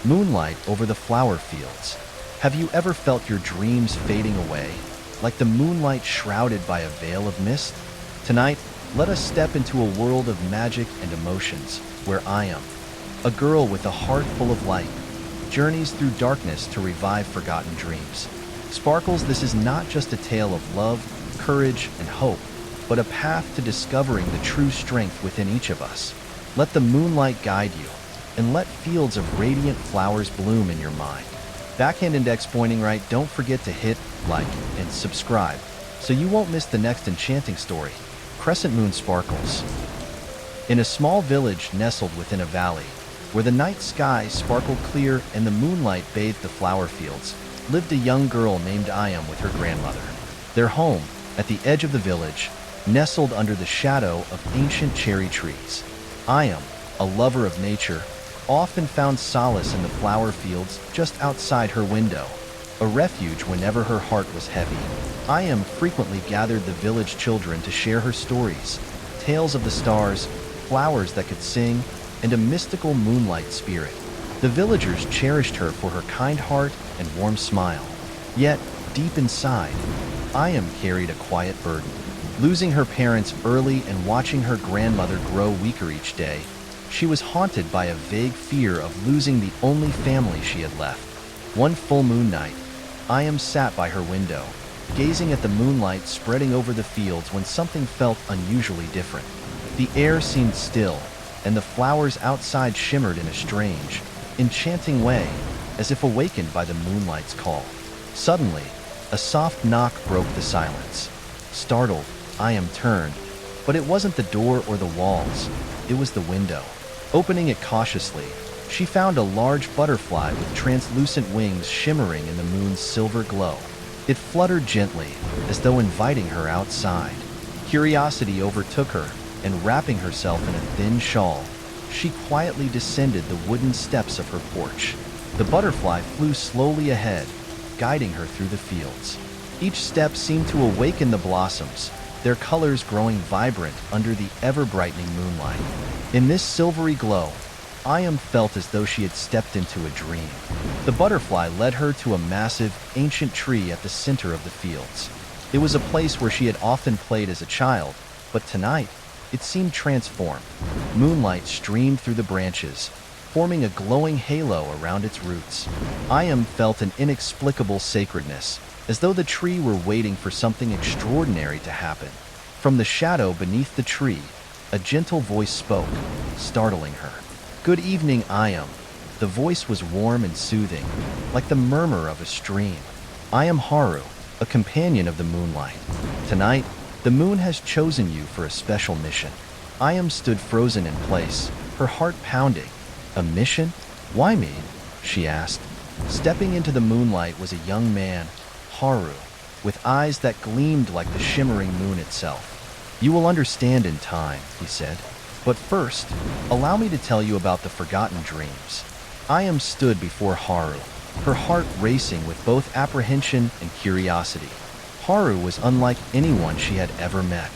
Moonlight over the flower fields. Have you ever felt your dreams fading away, like the moonlight shrouded by a veil of mist? Tonight, let us step into a world of magic and emotions, where I am, a girl with a heart full of light, journeys through darkness to revive forgotten dreams. Sparkles, this is not just a tale of love, courage, and hope, but a path to discovering the true strength within each of us. Let the moonlight guide you, and let fields of radiant flowers bloom in your mind. Backhand index pointing right, don't forget to hit like and subscribe so you won't miss the next enchanting story. Crescent Moon Sparkles. In a small village nestled within a valley, where the night sky sparkled clear and the moonlight bathed the flower fields, lived a young girl named Ayam with her grandmother. Their home, at the edge of the village, nestled under the shadow of ancient cherry trees. Ayam, a lover of nature, often found solace in the flower fields just outside her window, a refuge whenever her heart was heavy. Ayam frequently gathered the village children to share her stories, tales of the stars, flowers that could sing, and a mystical moonlight spirit. The villagers cherished her for her kind heart and warm smile. Yet, deep inside, Ayam carried a quiet burden. Losing her parents early and watching her grandmother grow weaker each day, she was haunted by a vague fear of losing the only family she had left. One full moon night, Ayam sat by her window, gazing at the moonlight spreading over the fields when something felt unusually different. The air seemed still, and the flowers outside shimmered in a strange, enchanting way, as if awakened by the moonlight's call. Suddenly, a soft knock broke the silence. Startled, Ayam turned, but it wasn't the door or the walls, it was the window. Opening it cautiously, she found a large butterfly with translucent wings shimmering in the moon's silver glow. It fluttered gently, as though inviting her outside. Curiosity overtook her, and wrapping herself in a thin shawl, she quietly descended the wooden steps of her porch. The butterfly flew slowly ahead, guiding her through the fields. Each step seemed to awaken the blossoms, their colors growing vibrant under the ever-brightening moonlight. In this silvery glow, Ayam felt as though she had stepped into a dream. The butterfly led her to a massive, ancient tree at the center of the fields. It was a place where she had often played as a child, but tonight, it seemed transformed. Moonlight streamed through the branches, forming a glowing halo around its roots. Ayam felt an inexplicable sacredness, as though the tree were waiting for something extraordinary to happen. From the shadow beneath the tree, a gentle voice spoke, startling her. "Good evening, Ayam." The voice was warm and soothing, like the murmur of a stream. "I am Haru, a companion of the moonlight. Tonight, the moon has chosen you for a special mission." Ayam stood frozen in place, her heart pounding. "A mission? Why me?" she asked. Stepping into the moonlight was a young man, Haru, with eyes that gleamed like the shimmering moon itself. "You will understand in time," he said. "But first, allow me to tell you about the forgotten dreams." Ayam stood before Haru, her heart racing with both apprehension and curiosity. Haru was unlike anyone she had ever met.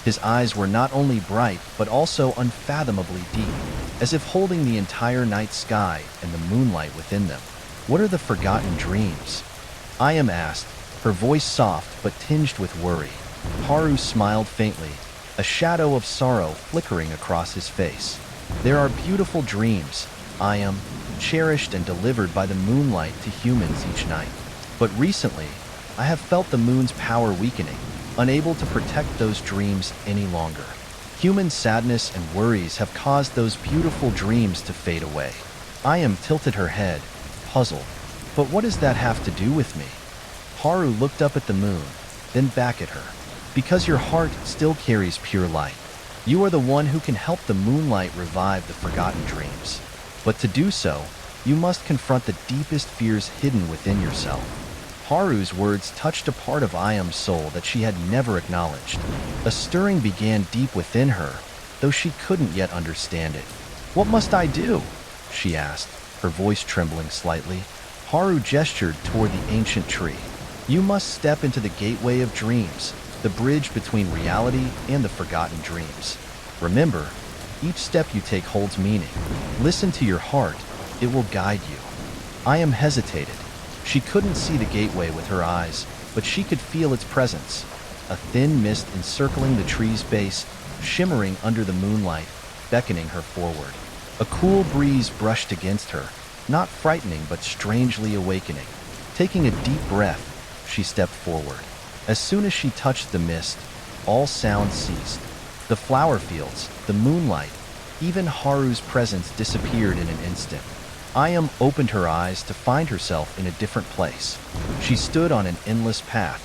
His eyes were not only bright, but also unfathomably deep, as if holding the entire night sky and the moonlight within them. "What are the forgotten dreams?" Ayam asked, her voice soft but tinged with worry. Haru smiled faintly, a shadow of sorrow flickering across his face. "There are beautiful dreams, Ayam, cherished and delivered by the moonlight to humans each night. But recently, I have felt the moon's power weakening, unable to protect those dreams any longer. Human sadness and worries have caused those beautiful dreams to fade away." Ayam tilted her head, puzzled. "But what does that have to do with me?" Haru looked up at the moon, then back at her. "Because your heart still carries pure light. You are the one who can help the moonlight revive the forgotten dreams. But to do so, you must confront the deepest fears hidden within yourself." Haru's words touched a part of Ayam's soul that she had never acknowledged. A stirring began deep within her, though she couldn't yet understand it. "What must I do?" she asked, her voice trembling slightly. Haru gestured toward the ancient tree. "You must step into the gateway of dreams, the bridge between reality and the forgotten dreams. Remember, each step you take holds meaning. Listen to your heart, it will guide you." Ayam hesitated. She couldn't see the gateway with her eyes, but she could feel its presence. A thin mist encircling the tree's base, shimmering under the moonlight, beckoning her forward. A cool breeze brushed against her, not frightening but strangely awakening. Taking a deep breath, she stepped forward. As soon as she touched the mist, all sound ceased. The flower fields, the moonlight, even Haru's presence disappeared in an instant. Ayam opened her eyes to find herself in a different place. She stood on an endless path,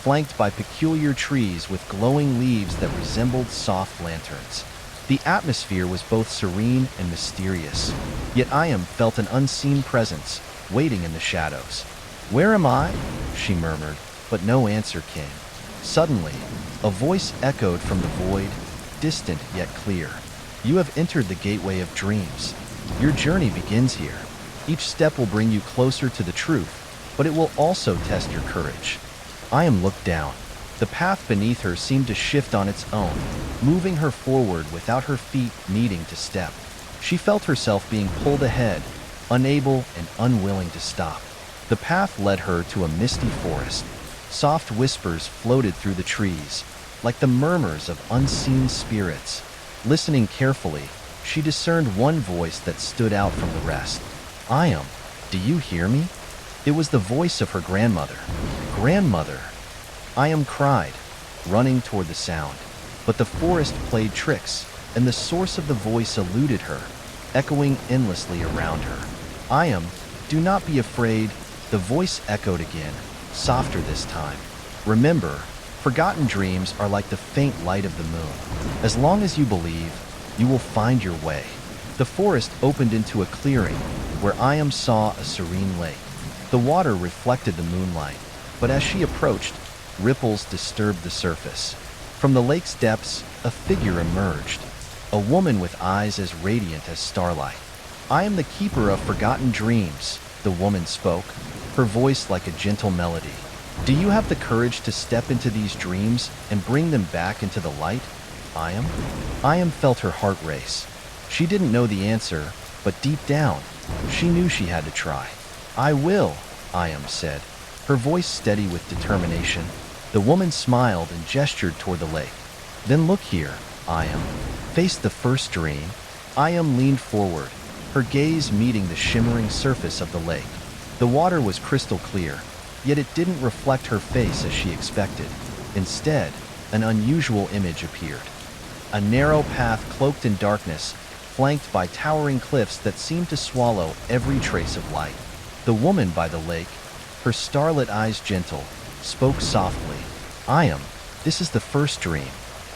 flanked by peculiar trees with glowing leaves that resembled soft lanterns. The atmosphere was both serene and mysterious, yet Ayam felt an unseen presence waiting in the shadows. "Where am I?" she murmured, but no answer came. Suddenly, a voice echoed from the void, distant yet clear. "You have entered the gateway of dreams. Your journey begins here. Each step will bring you closer to the truth, but it will also test your courage." Ayam looked down. The path beneath her seemed to shift on its own, moving her forward without her feet needing to step. She felt herself being pulled ahead, unable and unwilling to stop. The path led her to a misty forest. Soft whispers floated through the trees, like the murmurs of unseen spirits. Listening carefully, she discerned one voice that stood out from the rest. "Ayam, do you hear me?" It was the voice of her grandmother. "Grandmother!" Ayam cried, running toward the sound. But the forest played tricks, and the source of the voice eluded her, echoing endlessly around her. "Ayam, do not be afraid," the voice echoed again, softer this time. "Remember, forgotten dreams are like the faint light of the moon. As long as you believe, you will find your way." The forest opened into a clearing, where Ayam saw a serene lake. The water reflected the moonlight, but as she approached, ripples disturbed the surface. From the lake's depths, a figure emerged, a woman with eyes as radiant as starlight. "I am the keeper of forgotten dreams," the woman spoke, her voice like a gentle melody. "Do you have the courage to step into these dreams and bring them back into the light, Ayam?" Ayam felt her heart race. She didn't know the answer, but deep down, she knew she had to try. "I will," Ayam said, her voice steady with determination. The woman smiled and gestured toward the lake. "Then look here, Ayam. Face the first dream." Ayam leaned forward, her gaze meeting the shimmering surface of the lake. The water was crystal clear, yet it didn't reflect her face as she expected. Instead, an unusual image appeared. A narrow path cloaked in darkness, flanked by towering cliffs that seemed to swallow every trace of light. The woman by the lake, her starlit eyes gentle, spoke softly. "Ayam, this is the first dream.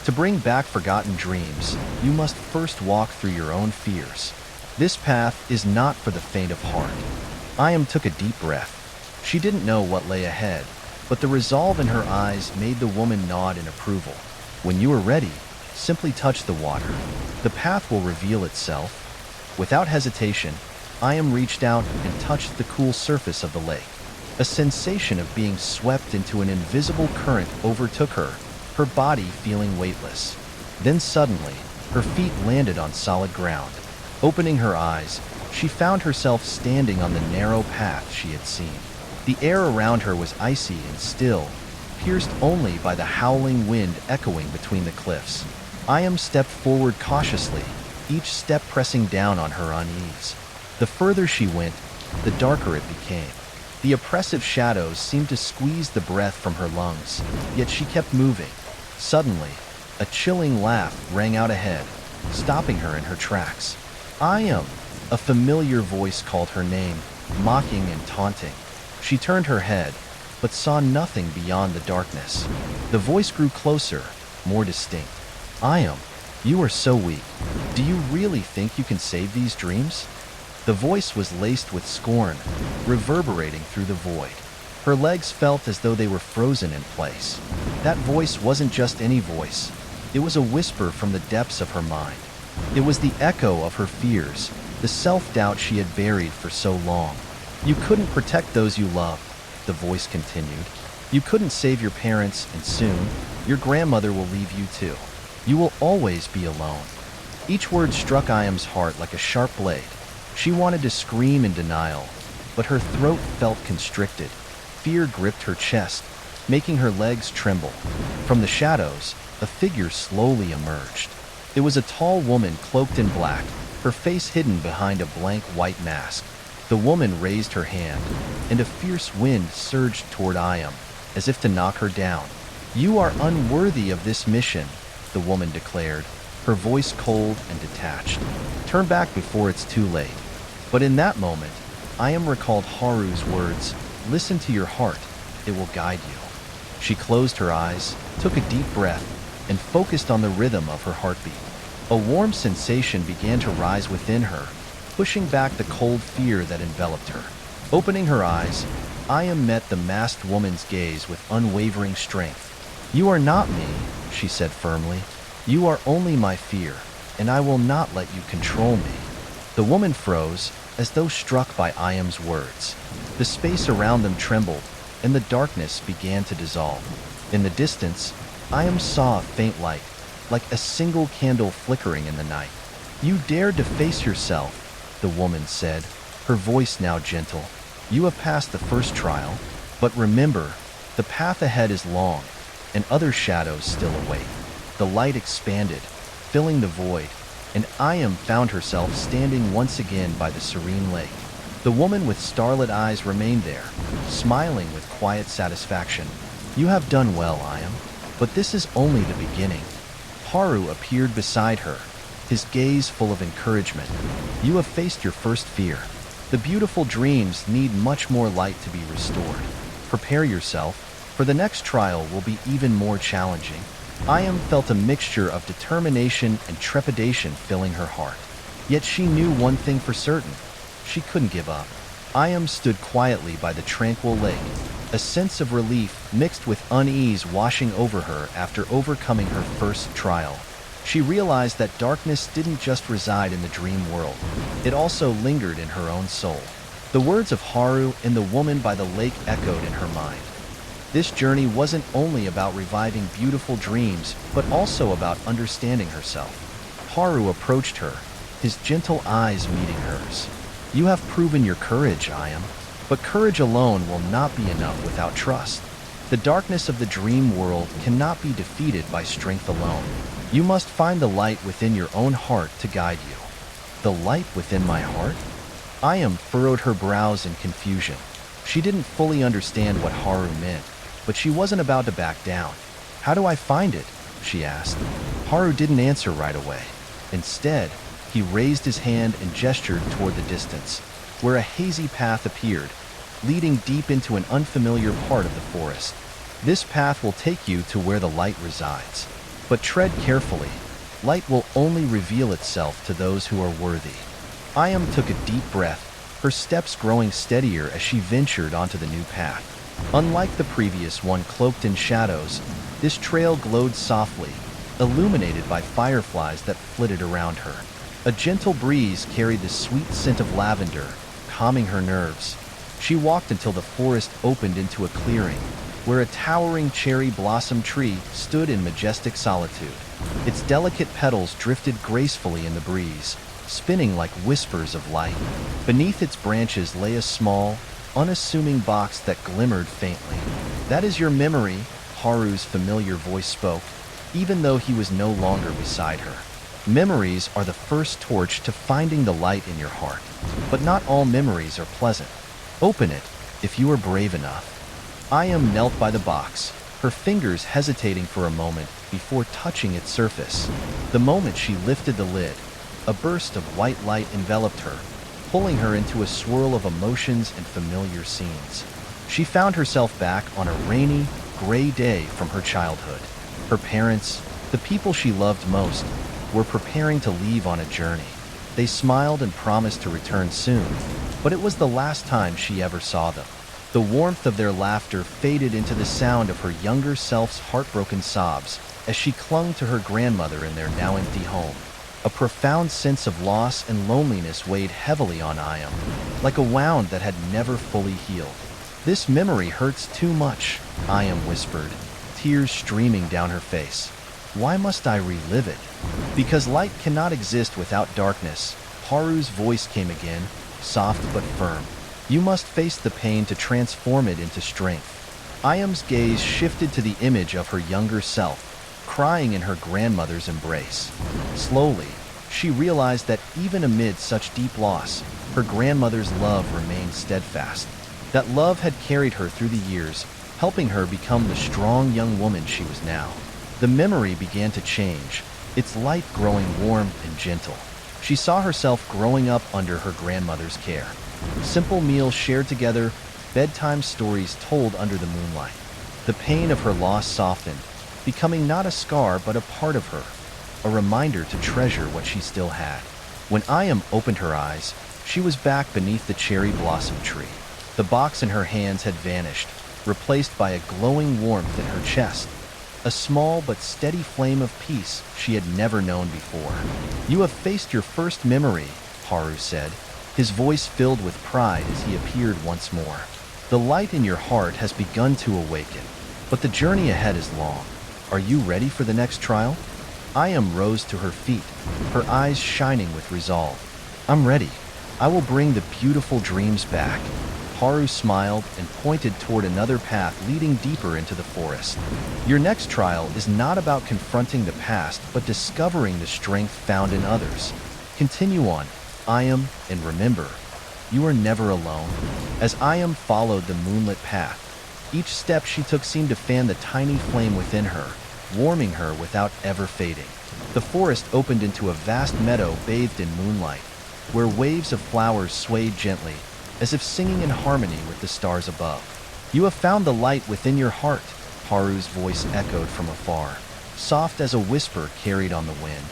To bring back forgotten dreams, you must first walk through your own fears. This path is not for the faint of heart." Ayam took a deep breath. She didn't know what lay ahead, but the resolve in her eyes made the woman nod in approval. "When you are ready, simply touch the water. The path will reveal itself." Without hesitation, Ayam reached out and touched the cool surface of the lake. A sensation of being swept into an invisible current overtook her, her body feeling weightless. Then suddenly, her feet landed on solid ground. Opening her eyes, she found herself standing on the narrow path she had seen. The air around her was icy and still, pierced only by the howling wind echoing between the cliffs. Ayam stepped forward cautiously, each step pressing down on her unease. The further she went, the darker it became. The oppressive shadows seemed to squeeze the breath from her lungs, yet she kept moving. Suddenly, a chilling laugh rang out ahead, stopping her in her tracks. "Ayam!" A familiar voice called her name, mocking and taunting. She turned her head, but saw nothing beyond the darkness. The voice grew closer, more distinct. "Ayam, you are so weak. Do you really think you can save these dreams?" The voice was laced with scorn, reverberating through the void. Her legs felt as though they were frozen in place. That voice wasn't just any voice. It was a whisper from the depths of her mind. It was the echo of her fears, the self-doubt she had buried for so long. "You couldn't protect those you loved," the voice continued. "You couldn't save your parents, and soon, your grandmother will leave you too. You will always be alone." Each word struck Ayam's heart like a sharp blade. She wanted to scream in denial, but her throat felt constricted. Fear gripped her chest, making her legs tremble. From the shadows, a figure slowly emerged. It was a tall woman cloaked in black, her face hidden behind a blank white mask. The woman raised her hand, and a fierce wind surged toward Ayam, as if to knock her down. "You are unworthy of this mission," the woman declared, her voice cold and detached. "Turn back before it's too late." But in that moment, Ayam recalled Haru's words, "Listen to your heart, it will guide you." She closed her eyes, took a deep breath, and focused on the rhythm of her heartbeat. A warm sensation began to rise within her, pushing back the cold fear that enveloped her. Opening her eyes, Ayam met the masked woman's gaze with unwavering strength. "You are not me," she said firmly. "You are only my fear, and I will not let you control me." The woman froze, as though struck by Ayam's words. The space around them trembled, and the darkness began to dissolve. In the distance, Ayam saw a faint light, like a single candle flickering in the night. "You dared to face yourself," the woman said, her voice now gentle. "You have passed the first trial, but remember, the path ahead is long, and other shadows still await." The light expanded, filling the void, and Ayam found herself standing once again by the serene lake. The woman with starlit eyes remained there, smiling with quiet satisfaction. "You have done well, Ayam, but this is only the beginning." Haru appeared beside her, his gaze full of encouragement. "You have faced your first fear. The beautiful dreams need much more light to be restored. Prepare yourself, for the next trial will be even more challenging." Ayam felt a mixture of determination and trepidation filling her heart. Yet she knew one thing for certain: she couldn't give up. Ayam stood quietly by the tranquil lake, a sense of relief mixed with unease washing over her after overcoming her first trial. She realized that darkness didn't just reside in the dream world, it also lingered in her own soul. The words of Haru and the woman by the lake echoed in her mind. This journey wasn't only about reviving beautiful dreams, but also about understanding herself. Haru approached her, his gentle eyes meeting hers. "You have proven your courage, Ayam, but courage alone will not be enough without trust. The darkness of the dream world cannot be defeated by strength alone. You must find the light within your own heart to guide you." "The light within my heart?" Ayam furrowed her brows in confusion. She didn't fully understand what Haru meant, but she wasn't about to back down. "How do I find it?" she asked. Haru didn't answer right away. Instead, he raised his hand and gestured toward the distance, where a hazy path appeared, leading deep into an unfamiliar part of the forest. "This path will take you to where the light resides. But tread carefully. Light will only reveal itself to those who are worthy." Ayam took a deep breath, her steps growing steadier as she ventured onto the new path. Unlike the previous one cloaked in shadows, this trail glowed softly, illuminated by fireflies that flitted around her. A gentle breeze carried the sweet scent of lavender, calming her nerves. She walked until the forest opened into a clearing, where a towering cherry blossom tree stood in majestic solitude. Its delicate petals drifted gracefully in the breeze, spinning like whispers of light. Beneath its branches lay a small, unassuming box that glimmered faintly. "That is your memory," Haru's familiar voice spoke, even though he was no longer beside her. "Memories are the first torch to finding the light in your heart. But not all memories are pleasant. Open it, if you are brave enough." Ayam knelt by the box, her fingers hesitating for a moment before touching its surface. The moment she lifted the lid, a burst of white light enveloped her, pulling her into a swirl of emotions and familiar scenes. She found herself back on a rainy, gray day from her childhood. Her parents, the people she loved most, were preparing to leave on a journey. They smiled and promised to return soon, but it was the last time she ever saw them. The warmth of their laughter faded into the sound of her younger self's heartbroken sobs as she clung to her grandmother in their now empty home. A profound sense of loss and loneliness weighed heavily on Ayam, like a wound that had never fully healed. "This memory hurts too much," Ayam whispered, tears streaming down her face. "Why must I relive it?" "Because light cannot exist without darkness," Haru's voice came again, soft but firm. You must face the pain to transform it into strength. Ayam's gaze shifted to the image of her younger self, crying in her grandmother's embrace. Slowly, she realized that even amid such deep loss, her grandmother's love remained steadfast. That love had carried her through the years, helping her become the strong young woman she was now. The memory began to change, its light growing warm and gentle. She saw herself growing up under her grandmother's care. Simple meals shared together, bedtime stories told under the moonlight. The pain of her loss softened, becoming not a scar but a part of her, a reminder to treasure what she still had. When Ayam opened her eyes, she was back beneath the cherry blossom tree. The box in her hands had vanished, replaced by a glowing warmth in her chest, a small but steady flame of peace she had never known before. "You have faced your first memory," Haru said, his voice filled with pride as he appeared once more. "The light in your heart has begun to awaken, but the journey ahead is long. Are you ready for the next trial?" Ayam rose to her feet, her eyes shining with resolve. "I'm ready. I will bring the beautiful dreams back." Haru smiled and pointed toward another path leading deeper into the forest. "Your next trial is not about confronting the past, but discovering the strength found in others. Continue on, Ayam, and remember, you are never alone." As Ayam followed the moonlit path, each step she took seemed to fan the tiny flame within her, warming her without ever fading. The forest opened into a vast meadow bathed in moonlight, where waves of flowers swayed gently, as if singing in harmony with the stars above. "You have found the light within your heart," Haru's voice echoed from afar, soft as a whisper carried on the wind.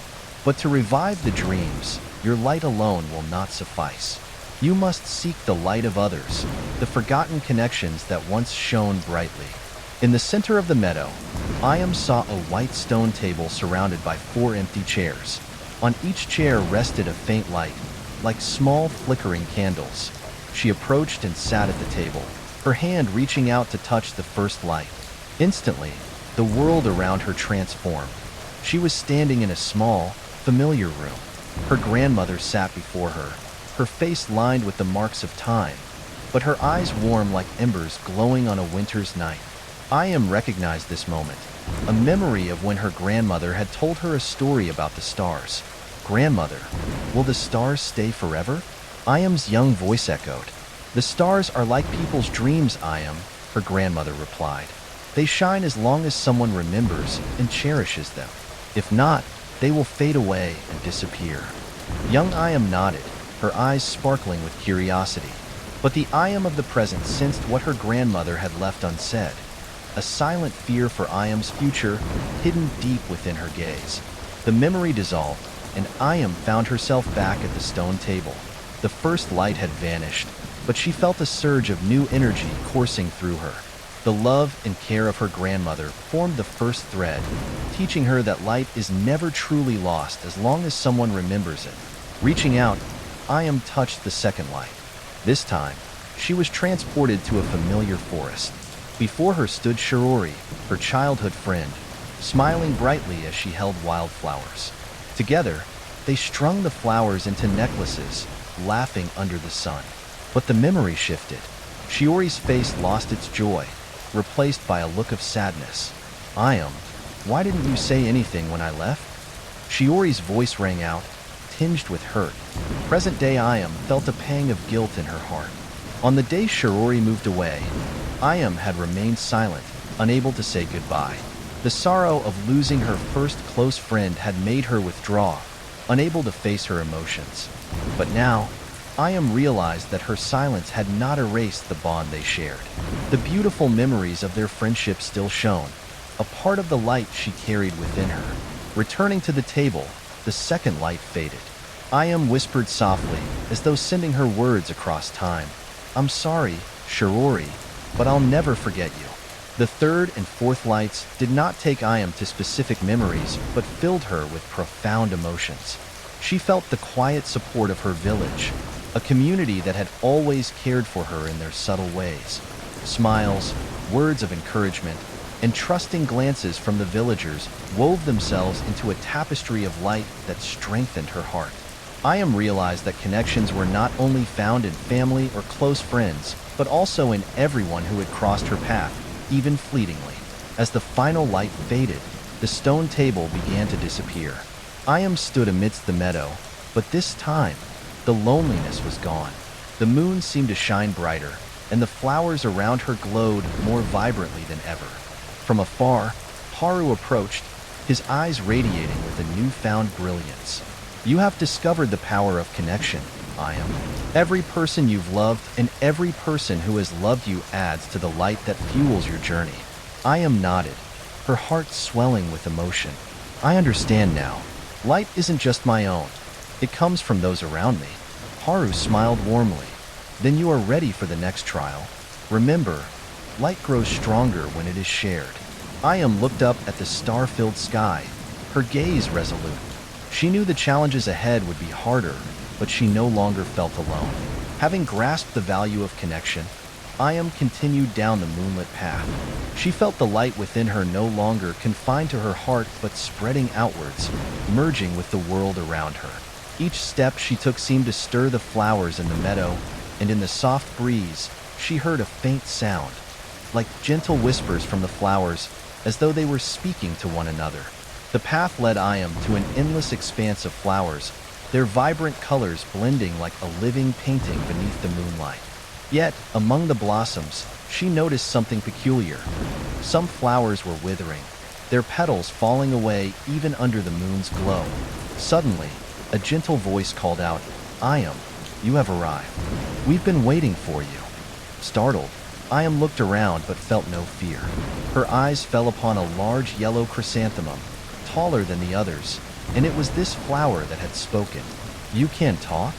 "But to revive the dreams, your light alone will not suffice. You must seek the light of others, the forgotten connections that once shone brightly." In the center of the meadow, Ayam saw a white stone table surrounded by 4 empty chairs. On each chair rested a faint light, like small flickering candles. She approached and sat at the table, her hand reaching out to touch the first light. Instantly, the world around her transformed. She was standing in a small, familiar room. Her grandmother sat before her, her face lined with the marks of time, but her eyes warm like embers glowing on a winter's night. Ayam recognized this moment, a memory of when her grandmother had told her a story about the stars. "Grandmother, will the stars stay forever?" Ayam's young voice echoed. "The stars are like people's dreams, Ayam," her grandmother replied. "They shine as long as someone remembers and cherishes them. If not, they will fade away and disappear." Young Ayam nodded, her eyes sparkling with curiosity. But the Ayam of the present sensed what her grandmother had left unsaid, a silent fear for Ayam's future hidden deep within her gaze. The memory dissolved, and Ayam found herself back at the stone table. The first light had vanished, but she felt a surge of new energy coursing through her. The love and care of her grandmother formed the first thread, teaching her that light is never truly lost as long as someone remembers it. Reaching out, Ayam touched the second light. This time, she was transported to a familiar forest. Before her stood Shirori, her childhood friend, smiling brightly as she held wildflowers. Together, they strung the flowers into necklaces, laughing under the sun. But the memory shifted. Shiori's face lost its joy, replaced by a look of sadness. "Ayam, why didn't you say anything when I left?" Shiori's voice rang out, tinged with hurt. Present-day Ayam felt a pang of guilt in her heart. On the day Shirori moved away, Ayam had remained silent, unable to say goodbye. The sorrow of losing her first close friend had made her withdraw, unable to face her emotions. But now, Ayam realized that her silence had not erased the bond they shared. The beautiful memories of their friendship still shone, a part of the light she carried within her. Returning to the table, the second light faded. Ayam whispered softly, as though sending her words across time. "I'm sorry, Shirori, but I'll never forget you." The third and fourth lights did not take Ayam to specific memories, but filled her with profound emotions. She felt the quiet support of her village, a community that had always cared for her in their subtle ways. Smiles, words of encouragement, and trusting glances from the villagers wove themselves into a tapestry of light that strengthened her heart. Ayam realized that connections were not only found in family or close friends, but also in everyone who had crossed her path, even fleetingly. As the final light faded, the stone table began to disappear. Ayam stood amidst the meadow, but this time, the loneliness was gone. The moon seemed to shine brighter, and the flowers around her glowed more vibrantly than ever. From afar, Haru approached, his eyes radiating with a newfound brilliance. You have discovered the power of connection, Ayam. Every person you've loved and every person who has loved you adds to the light that fuels your journey. Ayam nodded, her heart swelling with emotion. I understand now. Light isn't just my own. It comes from those around me. Haru smiled warmly. Then you are ready for the next trial. Remember, light grows stronger when it is shared. Ayam looked up at the star-filled sky, her gaze resolute. She knew the challenges ahead would be harder, but she no longer felt alone. Having grasped the value of connection, Ayam continued down the moonlit path. She felt the light within her no longer confined to her heart but spreading outwards, merging with the world around her. Each step she took seemed to stir the flowers in the meadow, and in the soft breeze, she heard a faint sound, like gentle whispers from the flowers, as though they were speaking to one another. The path led Ayam to an endless expanse of flowers, their vibrant colors blending like a living painting beneath the moonlight. Yet, among the blossoms, she noticed something peculiar. Some flowers were withering, their petals falling away even under the moon's glow. Suddenly, a gentle voice called out, Ayam, you have arrived. We've been waiting for you. Startled, Ayam looked around but felt no fear. Her eyes fell upon a large yellow chrysanthemum, taller than the others, and it was this flower that had spoken. You can talk?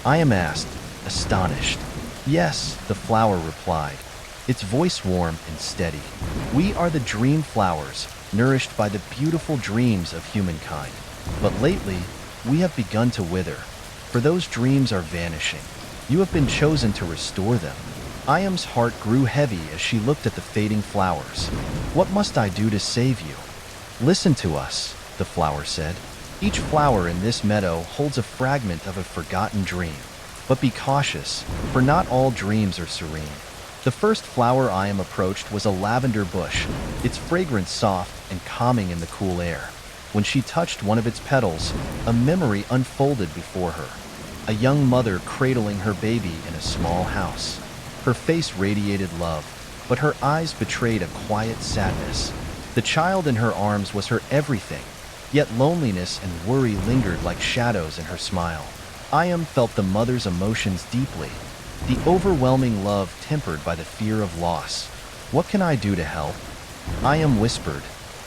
Ayam asked, astonished. Yes, the flower replied, its voice warm and steady. We are the dream flowers, nourished by the beautiful dreams of humankind. But lately, we have begun to wither, for those dreams are vanishing. You have been chosen to restore them. Ayam's heart grew heavy as she looked at the fading flowers. What must I do to save you? Listen to us, the flower said. Each flower in this meadow holds a fragment of a forgotten dream. But be cautious, for not all dreams are serene. The first flower Ayam approached was a lavender bush, its fragrance soft and calming in the cool air. When she touched one of its petals, a memory unfolded before her. A young mother cradling her baby in a small house. Her face radiated love, but her eyes betrayed a quiet sadness. The child in her arms was her everything, yet loneliness and worry lingered like shadows in her smile. Ayam felt the mother's emotions deeply, the overwhelming love tempered by the fear of loss. What can I do to help? Ayam whispered,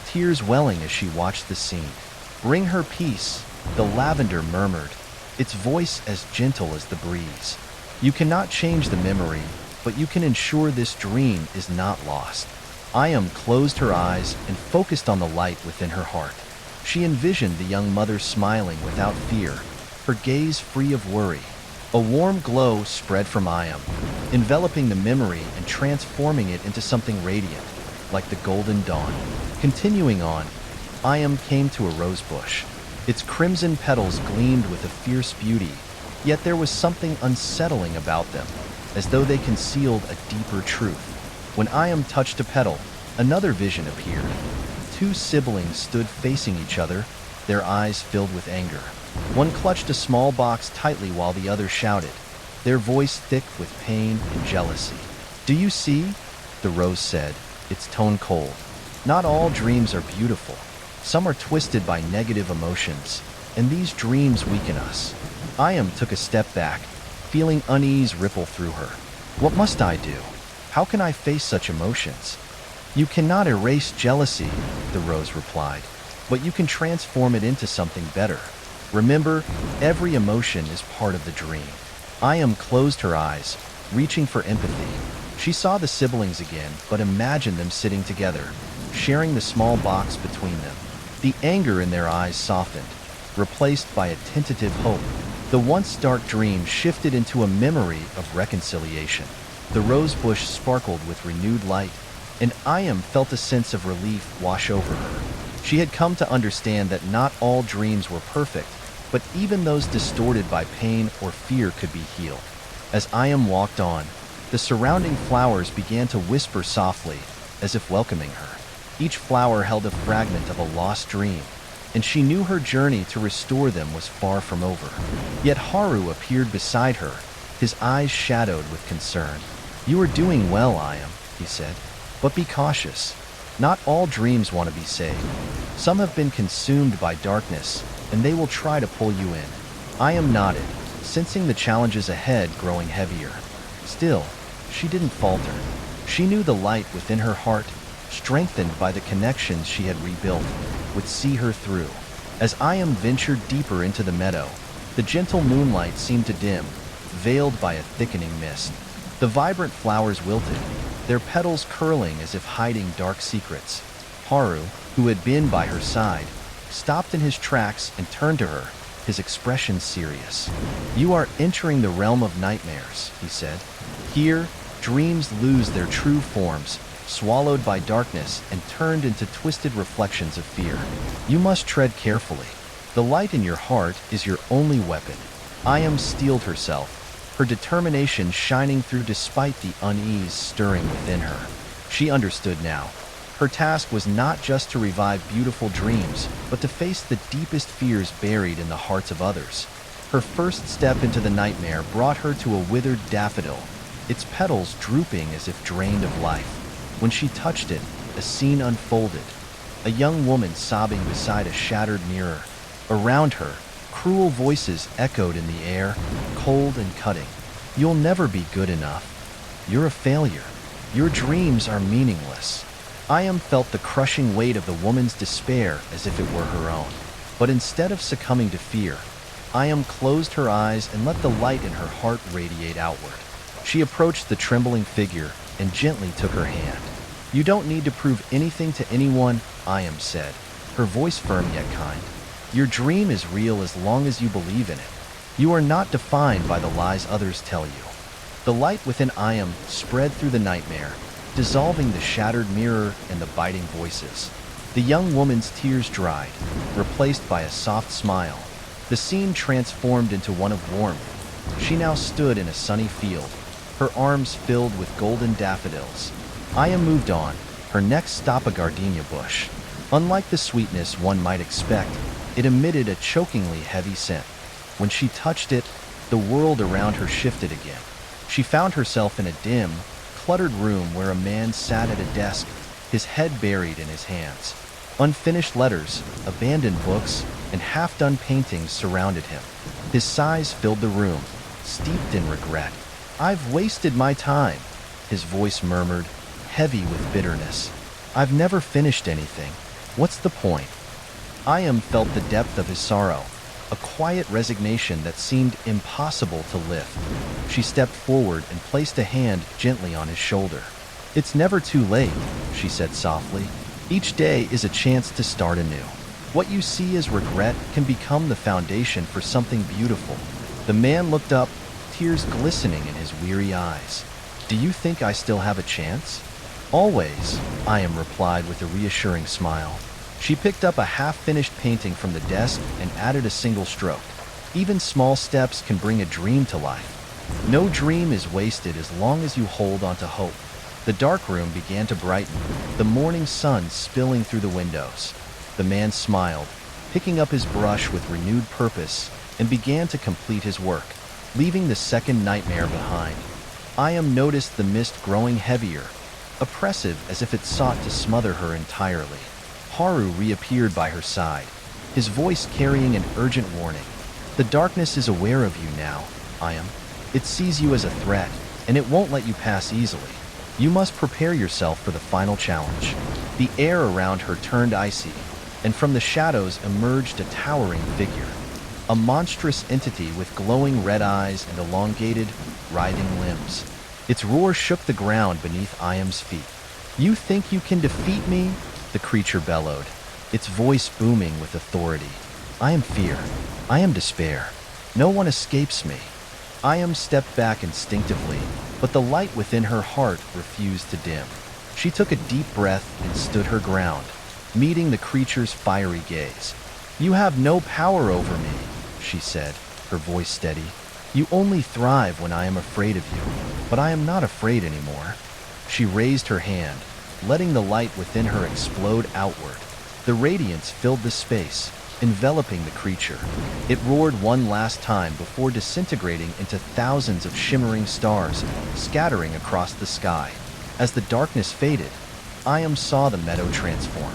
tears welling as she watched the scene. Bring her peace, the lavender murmured, its voice as gentle as the breeze. You cannot change the memory, but you can ensure this dream is not lost. Ayam closed her eyes and focused on the light within her heart. She envisioned the young mother smiling without fear, her gaze free of worry. A warm glow spread from Ayam, enveloping the memory and transforming it into something radiant, like the golden dawn. Continuing on, Ayam came to a rose bush. Its crimson petals gleamed with a fierce beauty, yet there was something unsettling about them, as though they concealed a deeper truth. When Ayam touched a petal, another vision appeared. Two siblings stood facing each other, their eyes filled with anger. One clutched a small box tightly while the other shouted, their voice thick with pain and jealousy. Do you see? The rose said, its tone cold. Not all dreams are beautiful. Some are twisted by negative emotions, and these dreams weaken us. Ayam took a step back, feeling unease ripple through her. What must I do? How can I face such emotions? You cannot erase jealousy, the rose replied, but you can transform it into something better. Remember, every emotion is part of the dream. Ayam closed her eyes, reaching for empathy. She saw the siblings again, but imagined them sitting together, sharing the small box between them. The anger in their eyes softened, replaced by a tentative hope. The once dark dream shifted into a memory of reconciliation. The rose bush sparkled with renewed light, and Ayam felt a sense of relief wash over her. She had come to understand that not all dreams were perfect, but even those distorted by pain or fear could be healed. As Ayam walked on, the surrounding flowers began to whisper softly, as if welcoming her. Each flower held a fragment of a lost dream, and she knew her journey to restore them was far from over. Yet Haru appeared beside her, his eyes shadowed with concern. "You are doing well, Ayam," he said, "but be cautious. Not all dreams want to be saved. Some have been consumed by darkness, and they will try to pull you in." Ayam nodded, sensing the challenges ahead growing heavier. Still, she didn't falter. She knew the light within her heart, strengthened by the connections she had rebuilt, would see her through. As Ayam ventured deeper into the meadow, the gentle moonlight seemed to dim, veiled by a thickening mist. The vibrant flowers wilted, their petals curling as if hiding dark secrets. Haru, who had been by her side, stopped in his tracks and turned to her, his expression serious. "You are entering the realm of nightmares," he said. "Here, dreams lose their true forms, swallowed by darkness and turned into twisted reflections of fear. You must tread carefully. The light in your heart is your only weapon." Ayam steeled herself, her determination shining through despite the unease stirring within her. She understood now. Her task was not just to revive beautiful dreams, but to face the deepest fears buried in the hearts of others. Her first step into the nightmare brought her to a withered daffodil, its petals drooping as if drained of life. When she touched it, a scene unfolded. A young woman sobbing beside a shattered mirror. Around her, cruel voices echoed in the air, cold and cutting. "You'll never be good enough. You're a failure. Your dreams are meaningless." Ayam felt the crushing weight of the woman's despair as if it were her own. But instead of succumbing to fear, Ayam closed her eyes and let the light in her heart radiate outward. She approached the trembling figure and gently took her hand. "You don't need to prove anything to anyone," Ayam said, her voice firm yet kind. "Your dream is real as long as you believe in it. You are not defined by the lies others tell you." The light within Ayam spread through the nightmare, dissolving the shattered mirror and the biting voices. The young woman's tears dried, replaced by a soft smile. The scene transformed into one of warmth. She now stood in a sunny field, her arms filled with golden daffodils. Ayam moved on, her next stop a gardenia bush. Unlike the sweetness one might expect, it emitted a chokingly heavy scent. When she touched it, the world around her shifted again. She found herself in a dim, cluttered room where a man sat at a desk, his head buried in his hands. Unfinished letters, abandoned books, and half-done paintings surrounded him. His sighs filled the room, steeped in regret. "I've wasted my time," his voice murmured, heavy with bitterness. "I've never finished anything. What's the point?" Ayam felt the depth of his sorrow, a quiet resignation that seemed impossible to lift. She stepped forward and placed a hand gently on his shoulder. "It's never too late," she said softly. "Each day is a chance to start anew. What you see as regret can become the foundation for something beautiful." The man looked up, tears glistening in his weary eyes. "Do you think I still have a chance?" "Always," Ayam replied with a reassuring smile. She picked up a half-finished painting from the desk and added a single stroke. Even small steps can bring a dream to life. No dream is wasted as long as you hold on to hope. The dark room began to brighten, the morning sun spilling through the windows. The man smiled, picking up his brush with renewed purpose, and began to complete his work, leaving the second nightmare behind. Ayam noticed the mist growing heavier, oppressive as if it sought to smother her entirely. Haru reappeared by her side, his voice carrying an urgent warning. "The darkness is aware of you now, Ayam. It sees you as a threat, and it won't let you pass easily. You must prepare yourself for the final challenge." The air around her turned icy, and from the shadows emerged a towering figure. A monstrous entity with glowing red eyes and elongated, writhing limbs. Its roar shook the ground beneath Ayam's feet. "You think you can defeat me?" the creature bellowed, its voice booming with authority. "I am fear. I am despair. No one escapes me." Ayam stepped back instinctively, but the light within her heart refused to dim. She took a deep breath and stood her ground, meeting the creature's fiery gaze. "You have no power over me," she said, her voice steady. You only thrive when I am afraid of you, but I am not afraid anymore. She raised her hand, letting the light within her explode outward. The radiance filled the space, enveloping the creature. It roared one last time before disintegrating into thousands of shimmering stars, scattering across the sky. As the darkness faded, Iam saw the meadow transform.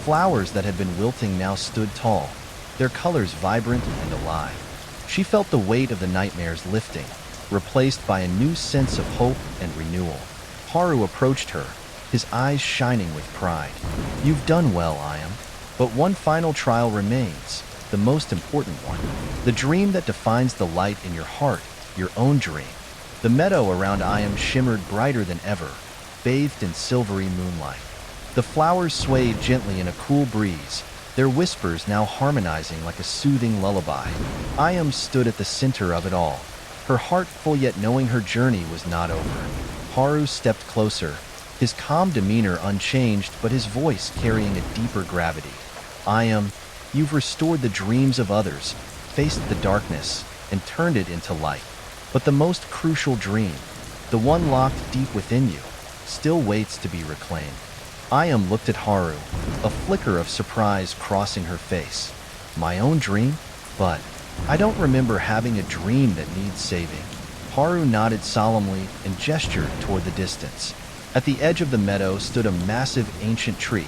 Flowers that had been wilting now stood tall, their colors vibrant and alive. She felt the weight of the nightmares lifting, replaced by a new sense of hope and renewal. Haru approached her, his eyes shining with pride. You've done well, Iam. But one final trial remains, the most important one. The dream that defines the light in your heart, your own dream. The meadow around Iam shimmered brighter than ever, bathed in silvery moonlight. The flowers swayed gently in a cool breeze, their whispers now harmonizing like a soothing lullaby. Iam stood at the center of it all, her heart full yet knowing her journey was not over. Haru stepped closer, his calm demeanor unchanged but his voice carrying a deeper gravity. Iam, you've restored the dreams of others, faced the darkness, and turned it into light. But the most crucial dream, the one locked deep within you, still waits to be reclaimed. Iam looked at Haru, a flicker of surprise crossing her face. My own dream? But I don't remember having a dream that needs saving. Haru nodded solemnly and gestured toward the distance. At the edge of the meadow stood a massive ancient tree,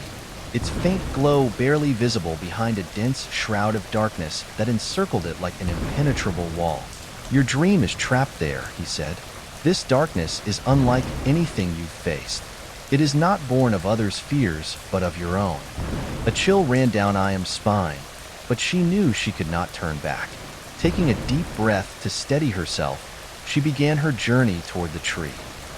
its faint glow barely visible behind a dense shroud of darkness that encircled it like an impenetrable wall. Your dream is trapped there, he said. This darkness is unlike anything you've faced. It is not born of others' fears, but of your own. A chill ran down Iam's spine, but she knew she could not turn back. Taking a deep breath to steady herself, she began her journey toward the tree.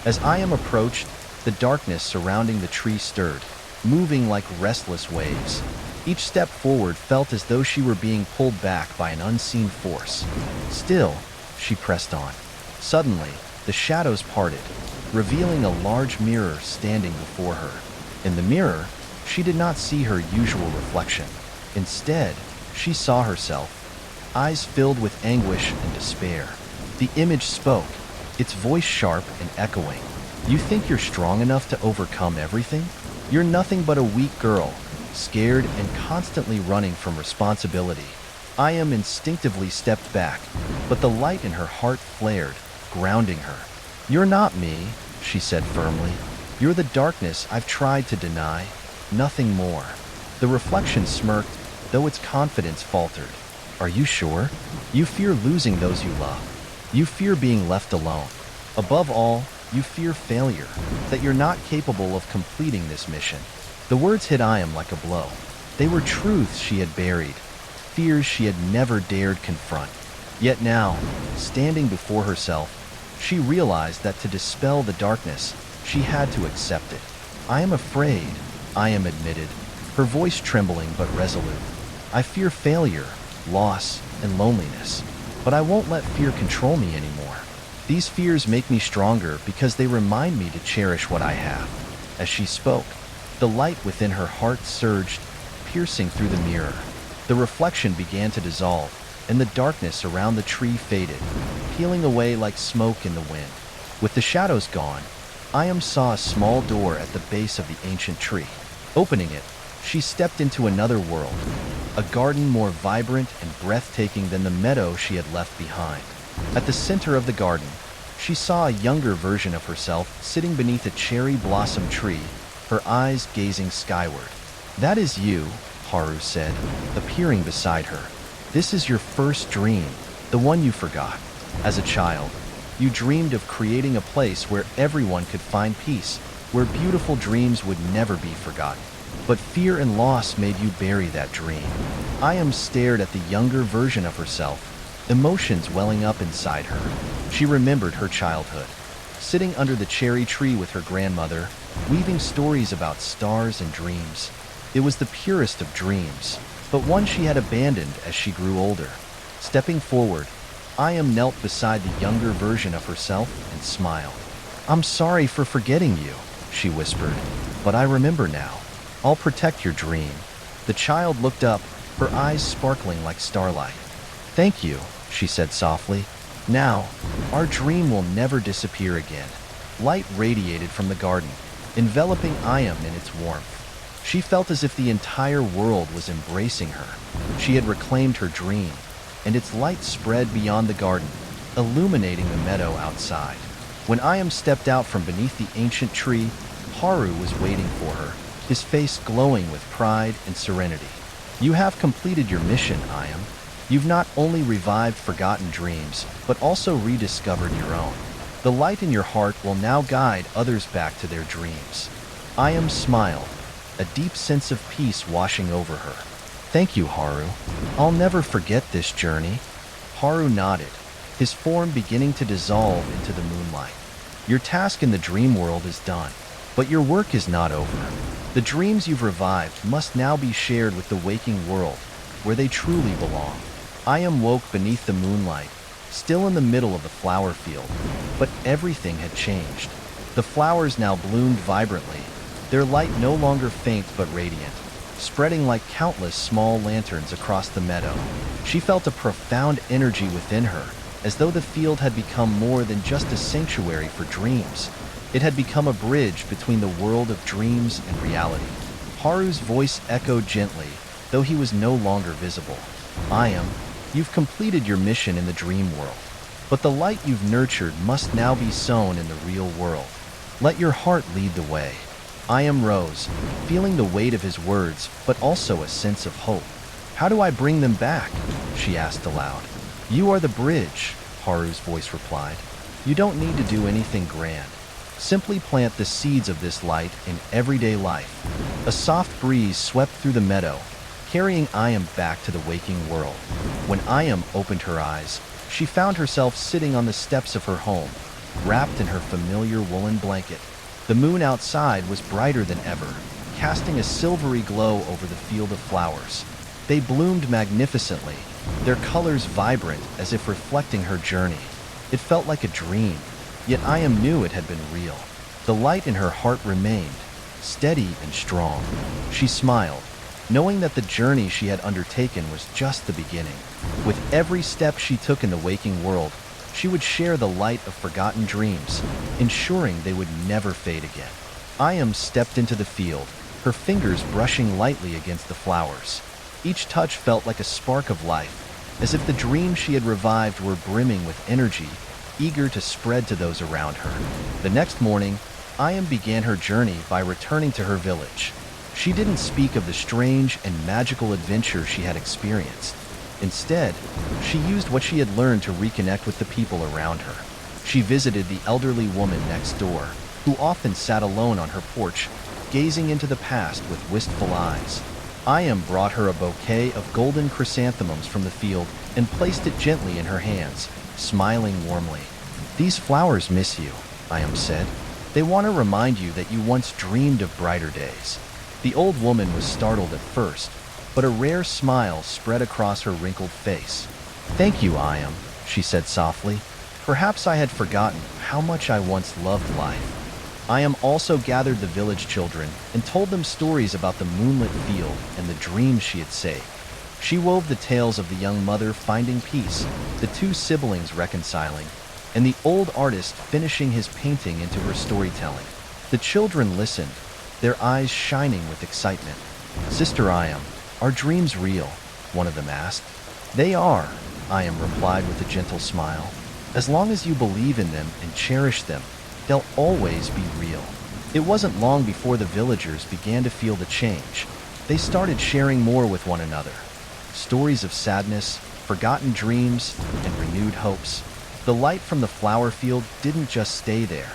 As Iam approached, the darkness surrounding the tree stirred, moving like restless waves. Each step forward felt as though she were being pulled back by an unseen force. Still, she pressed on. Suddenly, the shadows parted, revealing a large mirror standing before her. In the mirror, she did not see her usual reflection. Instead, she saw herself, eyes filled with anguish and despair. The image spoke, its voice sharp and echoing. You think you're strong enough to overcome everything? You're nothing but a weak girl, scared and constantly running from responsibility. Iam instinctively stepped back, but the light in her heart flared, grounding her. You're not me, she said firmly. You're the darkness I've tried to deny, nothing more. The reflection smirked, though its confidence faltered. Are you sure? You fear losing those you love. You fear being left alone. Above all, you fear failure, that you're not capable of completing this mission. The words hit Iam like a blow. They were truths she had buried, fears she had never dared confront. Yet now, standing before herself, she realized that to dispel the darkness, she had to accept it. I am afraid, Iam admitted, her voice trembling but resolute. I fear failure, loss, and loneliness, but I won't let fear control me anymore. These fears make me stronger because they remind me to cherish what I have. As she spoke, the light within her heart surged, piercing through the mirror. The reflection began to dissolve, and the darkness around the tree faded, peeling away like smoke in the wind. With the shadows gone, Iam saw a small door at the base of the ancient tree. Opening it, she stepped into another world, a garden more vibrant and breathtaking than the meadow she had left behind. At the center of the garden, she saw a younger version of herself sitting beneath a cherry blossom tree, her eyes gazing skyward. That is you, Haru said, appearing beside her. This is your first dream, the one you forgot. As a child, you dreamed of creating a place where everyone could find peace, where beautiful dreams would never be forgotten. But fear and loss made you bury that dream. Iam stared at the younger version of herself, emotions welling up inside her. She remembered her childhood, sitting under the cherry tree with her grandmother, weaving stories about stars and dreams. It was the purest of dreams, but one she had abandoned as she grew older. Stepping forward, Iam knelt beside the younger version of herself and smiled. I'm sorry for forgetting you, she whispered, but I remember now. I'll protect your dream. The child looked up, her eyes sparkling like starlight. Thank you, she said softly. Now, our dream will never disappear again. Light radiated from the garden, enveloping Ayam in its warmth. She felt as if the entire world was embracing her. She had reclaimed her dream, and its light spread beyond the garden, illuminating the meadow outside. When Ayam stepped out from beneath the ancient tree, Haru was waiting for her, his face glowing with pride and serenity. You have completed your mission, Ayam. You've not only revived forgotten dreams, but also rediscovered your own. The light in your heart will now guide others back to their dreams. Ayam smiled, a deep sense of peace washing over her. Thank you, Haru. I'll never forget this journey. Haru nodded, his form beginning to dissolve into the moonlight. Your task in the dream world is done, but your work is not over. The dreams you've revived must now be shared with the waking world, where they truly belong. Ayam woke beneath the moonlight, still in the middle of the flower field, but everything had changed. The flowers now bloomed vibrantly, their light no longer faint but radiant, spreading like countless small lanterns across the meadow. She felt a profound energy within her, as though the field had become more than just a sanctuary for dreams. It had become a bridge between the world of dreams and reality. Haru's voice echoed gently, though he was no longer visible. Ayam, you've completed your mission in the dream world, but the light you've nurtured must now be sown in the real world. Let your heart lead the way. Ayam rose, feeling the weight of his words, but also a sense of hope. How do I bring them back? She asked aloud. You are the bridge, Haru's voice replied. You don't need to do anything grand. Simply plant the seeds of this light in everyday life. A soft breeze swept through the meadow, carrying Ayam back to the waking world. When Ayam opened her eyes, she found herself sitting on the steps of her home, wrapped in her familiar woolen blanket. The moon outside was brighter than ever, casting a silvery glow over the field of flowers. They bloomed magnificently, their colors vibrant as if reflecting her journey. It felt like a dream, yet Ayam knew it had been real. The light in her heart remained, steady and strong. She smiled, knowing that the journey she had undertaken was just the beginning. With every step she took in the waking world, she would share the light of forgotten dreams, ensuring they would never fade again. Ayam stepped into the field, her fingers brushing lightly against the flowers. Each touch felt like a spark of life, as if the dreams she had revived were brimming with energy, eager to spread to those around her. The next morning, Ayam began her journey by returning to her village. She didn't speak of the strange and magical adventure she had experienced. Instead, she used what she had learned to reconnect with the people around her. She visited the elderly woman next door, who often sat alone on her porch, gazing into the past with wistful eyes. Ayam brought her a bouquet of golden chrysanthemums from the field and placed it gently in her hands, smiling warmly. These flowers miss you, Ayam said. They want to remind you that you once dreamed of brighter days. The old woman was startled at first, but a rare smile spread across her wrinkled face. Thank you, Ayam, she said softly. Perhaps I had forgotten how much I once loved life. Ayam also gathered the village children and told them stories about the moonlit field and the dreams she had saved. She wove the tales of the young mother finding peace, the two siblings reconciling, and the old artist finishing his painting into her storytelling. The children listened, their eyes shining with excitement. Sister Ayam, are dreams real? One of them asked. They are, Ayam replied with a gentle smile. As long as you believe in them and cherish them, they'll always be real. It wasn't long before the villagers began to feel the change. They started sharing more with one another. Stories of sadness, forgotten dreams, and renewed hopes. The light from the flower field didn't just stay there.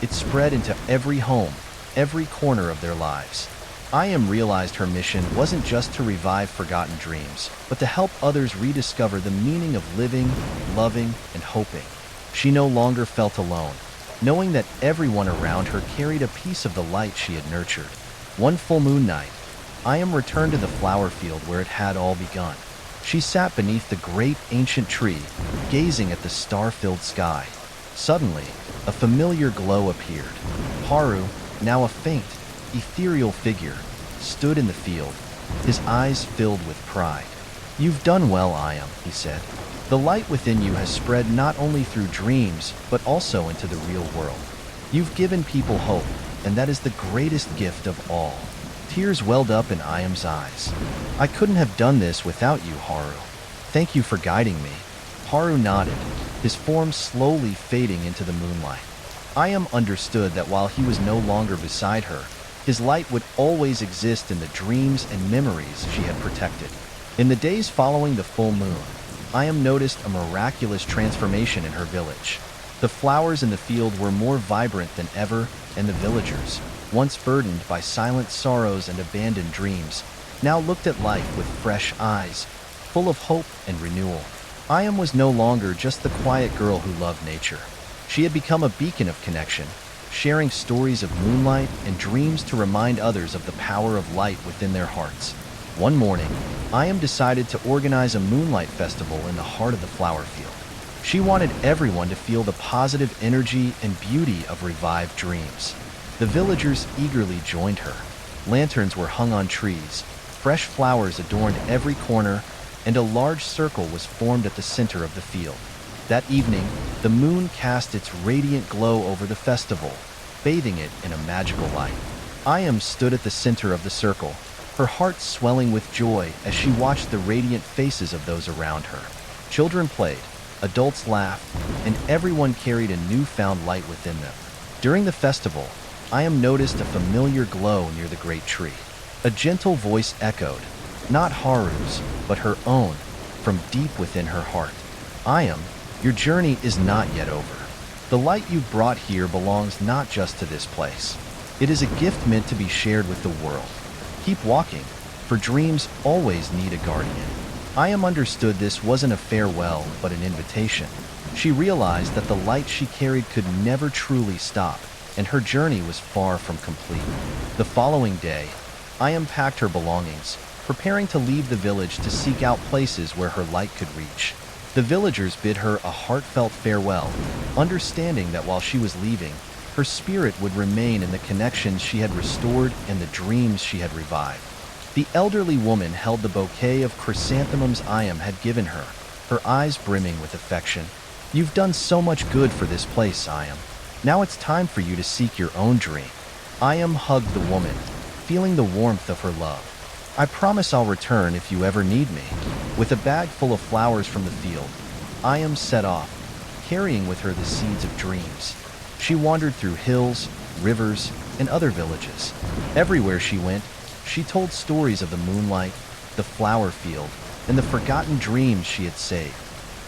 It spread into every home, every corner of their lives. Ayam realized her mission wasn't just to revive forgotten dreams, but to help others rediscover the meaning of living, loving, and hoping. She no longer felt alone, knowing that everyone around her carried a piece of the light she had nurtured. One full moon night, Ayam returned to the flower field where it had all begun. She sat beneath the great ancient tree, gazing at the star-filled sky. Suddenly, a familiar glow appeared. Haru, now a faint, ethereal figure, stood in the field, his eyes filled with pride. You've done well, Ayam, he said. The light within you has spread not only through dreams, but also into the real world. You've given people hope, and that is the greatest gift of all. Tears welled up in Ayam's eyes. I couldn't have done this without you, Haru. Thank you for guiding me. Haru nodded, his form slowly fading into the moonlight. Ayam understood that while he was no longer beside her, his light would always exist in the dreams and memories she had protected. In the days following the full moon, Ayam noticed a miraculous transformation in her village. The flowers in the field were more vibrant than ever, and the villagers, once burdened by silent sorrows and abandoned dreams, now looked at life with fresh eyes, full of hope and renewal. Ayam was no longer just the quiet girl who loved nature. She had become a beacon of connection, sharing stories of moonlight and dreams to remind others of the power of light within their hearts. One morning, Ayam decided to organize a moonlight festival in the heart of the flower field. She wanted everyone to feel the positive energy and beauty of revived dreams. The villagers eagerly joined her. Lanterns were hung on trees, fresh flowers adorned every corner, and a large circle was formed at the center of the field. That evening, the moon cast its radiant glow over the festival, bathing it in a magical light. Ayam stood at the center of the circle, her heart swelling with joy as she watched the radiant faces of those around her. Children played, adults laughed, and everyone carried a newfound light within them. During the festival, Ayam noticed a familiar glow near the great tree. A gentle voice echoed, not Haru's, but her own, from deep within her heart. Ayam, your journey is not yet over. The light you've brought here belongs not just to this place. It is a gift meant to be shared with the world. Keep walking, for dreams always need a guardian. Ayam understood this wasn't a farewell, but an invitation. She realized that the light she carried could never truly stop, and her journey was far from complete. The following day, Ayam packed her belongings, preparing to leave the village to seek out places where her light could reach. The villagers bid her a heartfelt farewell, understanding that while she was leaving, her spirit would remain in the connections she had restored and the dreams she had revived. The elderly woman held the bouquet of chrysanthemums Ayam had given her, her eyes brimming with affection. You've done so much good for this place, Ayam. Now it's time for you to seek your own dream. Ayam hugged the woman, feeling the warmth of her love. I promise I'll return if you ever need me. With a bag full of flowers from the field, Ayam set off, carrying with her the seeds of dreams. She wandered through hills, rivers, and other villages. Everywhere she went, she told stories of the moonlight, the flower field, and the forgotten dreams she had saved.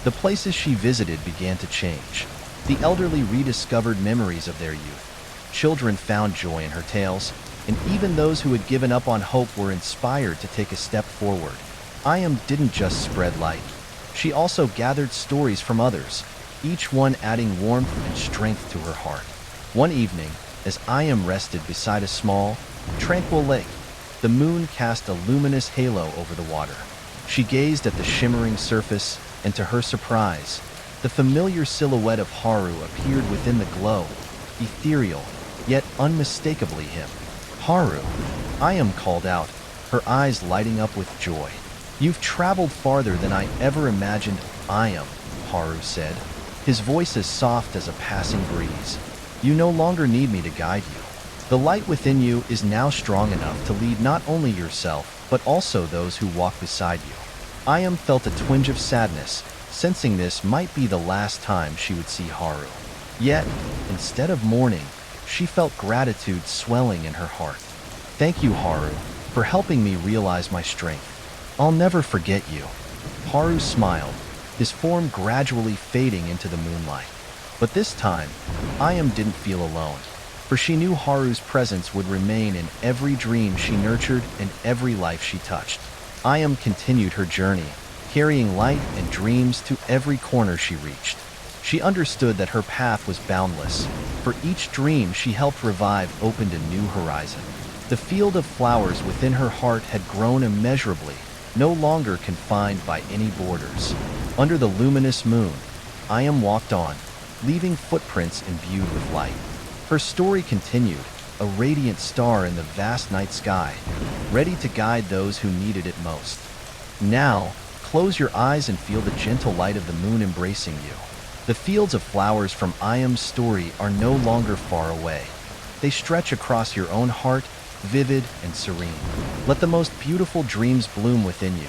The places she visited began to change. The elderly rediscovered memories of their youth. Children found joy in her tales, and even those who had given up on hope were inspired to take a step forward. Ayam didn't just spread light. She also gathered stories from others, each one adding warmth and strength to her heart. One evening, as Ayam rested beside a small, tranquil lake, the moon cast a luminous halo over the water. She gazed at the shimmering surface, and to her surprise, the familiar silhouette of Haru appeared within the glow, ethereal, yet unmistakably him. Haru, Ayam called out, her eyes lighting up with joy. You've traveled farther than I ever imagined. Ayam, Haru said, his voice as soft as a passing breeze. You no longer need me to guide you. The light within you is now strong enough to lead not only yourself, but also those who walk beside you. Ayam felt a twinge of sadness, sensing this might be the last time she would see Haru. Yet, instead of mourning, she felt gratitude swelling in her heart. Thank you, Haru, for helping me realize my strength. I'll never forget you. Haru smiled, his form gradually fading into the moonlight. But this time, Ayam didn't feel alone, for she knew Haru's presence would remain in every dream she nurtured and every life she touched. Ayam continued her journey, carrying light and dreams to every corner she reached. She understood that her path was boundless, for each dream she helped revive opened a new horizon. The field of flowers within her heart had grown immeasurably, no longer confined by any borders. Under the luminous moon, Ayam walked on, leaving footprints imbued with light. Her story continued, a radiant star in the vast night sky, ready to guide those who needed it most. Now, Close your eyes and feel the gentle light of the moon embracing you. The fields of flowers from I Am's story are no longer far away. They stretch across your own heart, vivid and serene. Let the most beautiful dreams bloom within you,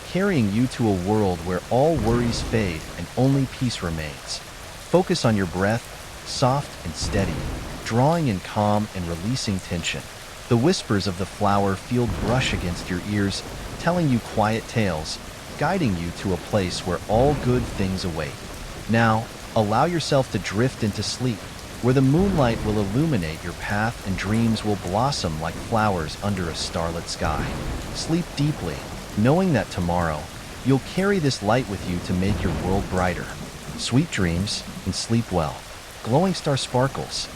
carrying you to a world where all worries fade and only peace remains. Focus on your breath, soft and steady, drawing in calm and releasing tension. The whispers of the flower field brush against your ears, telling you quiet tales, guiding you to a place where all good things await. Now, allow yourself to drift into sleep, where the moonlight will illuminate your path and dreams will blossom like flowers under a starlit sky. Sleep deeply, knowing that tomorrow, you'll carry this light with you to make your world brighter. Sweet dreams and sleep well. Glowing Star Sparkles.